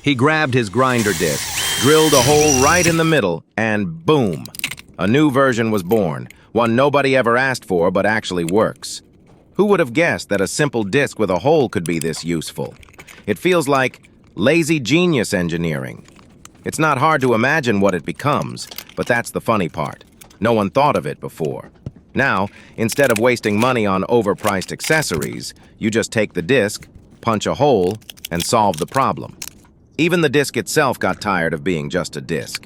He grabbed his grinder disc, drilled a hole right in the middle, and boom! A new version was born, one nobody ever asked for but actually works. Who would have guessed that a simple disc with a hole could be this useful? It feels like lazy genius engineering. It's not hard to imagine what it becomes, but that's the funny part. No one thought of it before. Now, instead of wasting money on overpriced accessories, you just take the disc, punch a hole, and solve the problem. Even the disc itself got tired of being just a disc.